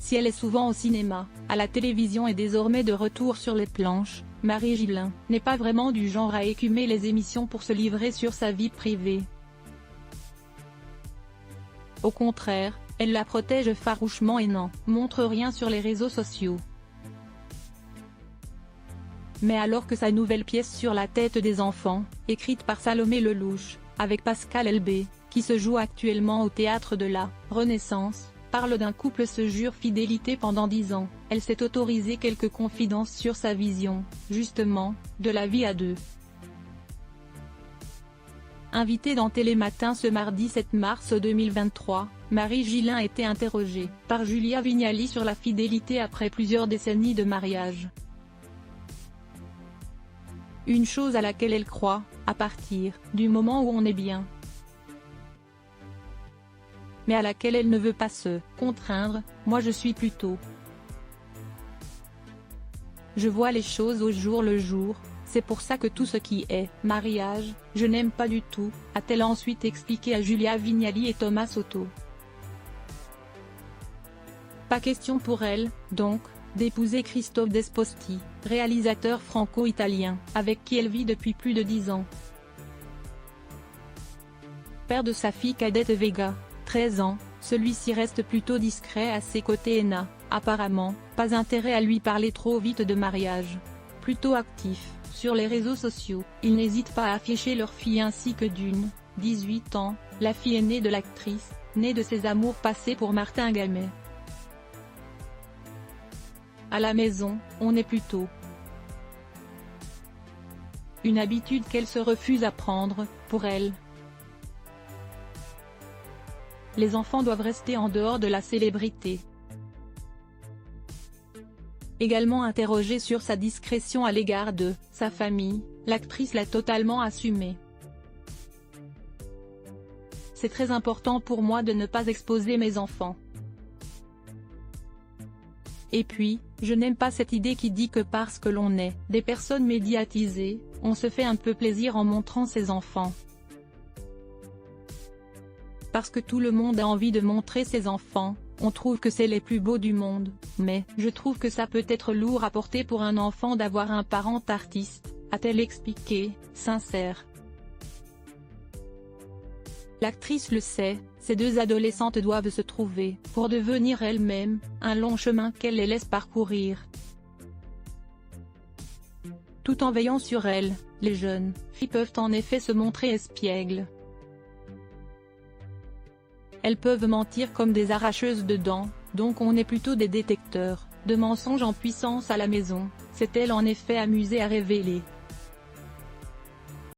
Si elle est souvent au cinéma, à la télévision et désormais de retour sur les planches, Marie Gillain n'est pas vraiment du genre à écumer les émissions pour se livrer sur sa vie privée. Au contraire, elle la protège farouchement et n'en montre rien sur les réseaux sociaux. Mais alors que sa nouvelle pièce sur la tête des enfants, écrite par Salomé Lelouch, avec Pascal Elbé, qui se joue actuellement au Théâtre de la Renaissance, parle d'un couple se jure fidélité pendant 10 ans, elle s'est autorisée quelques confidences sur sa vision, justement, de la vie à deux. Invitée dans Télématin ce mardi 7 mars 2023, Marie Gillain a été interrogée par Julia Vignali sur la fidélité après plusieurs décennies de mariage. Une chose à laquelle elle croit, à partir du moment où on est bien. Mais à laquelle elle ne veut pas se contraindre, moi je suis plutôt. Je vois les choses au jour le jour, c'est pour ça que tout ce qui est mariage, je n'aime pas du tout, a-t-elle ensuite expliqué à Julia Vignali et Thomas Soto. Pas question pour elle, donc, d'épouser Christophe Desposti, réalisateur franco-italien, avec qui elle vit depuis plus de 10 ans. Père de sa fille cadette Vega, 13 ans, celui-ci reste plutôt discret à ses côtés et n'a, apparemment, pas intérêt à lui parler trop vite de mariage. Plutôt actif sur les réseaux sociaux, ils n'hésitent pas à afficher leur fille ainsi que d'une, 18 ans, la fille aînée de l'actrice, née de ses amours passés pour Martin Gamet. À la maison, on est plutôt une habitude qu'elle se refuse à prendre, pour elle. Les enfants doivent rester en dehors de la célébrité. Également interrogée sur sa discrétion à l'égard de sa famille, l'actrice l'a totalement assumée. C'est très important pour moi de ne pas exposer mes enfants. Et puis, je n'aime pas cette idée qui dit que parce que l'on est des personnes médiatisées, on se fait un peu plaisir en montrant ses enfants. Parce que tout le monde a envie de montrer ses enfants, on trouve que c'est les plus beaux du monde, mais je trouve que ça peut être lourd à porter pour un enfant d'avoir un parent artiste, a-t-elle expliqué, sincère. L'actrice le sait, ces deux adolescentes doivent se trouver, pour devenir elles-mêmes, un long chemin qu'elle les laisse parcourir. Tout en veillant sur elles, les jeunes filles peuvent en effet se montrer espiègles. Elles peuvent mentir comme des arracheuses de dents, donc on est plutôt des détecteurs de mensonges en puissance à la maison, s'est-elle en effet amusée à révéler.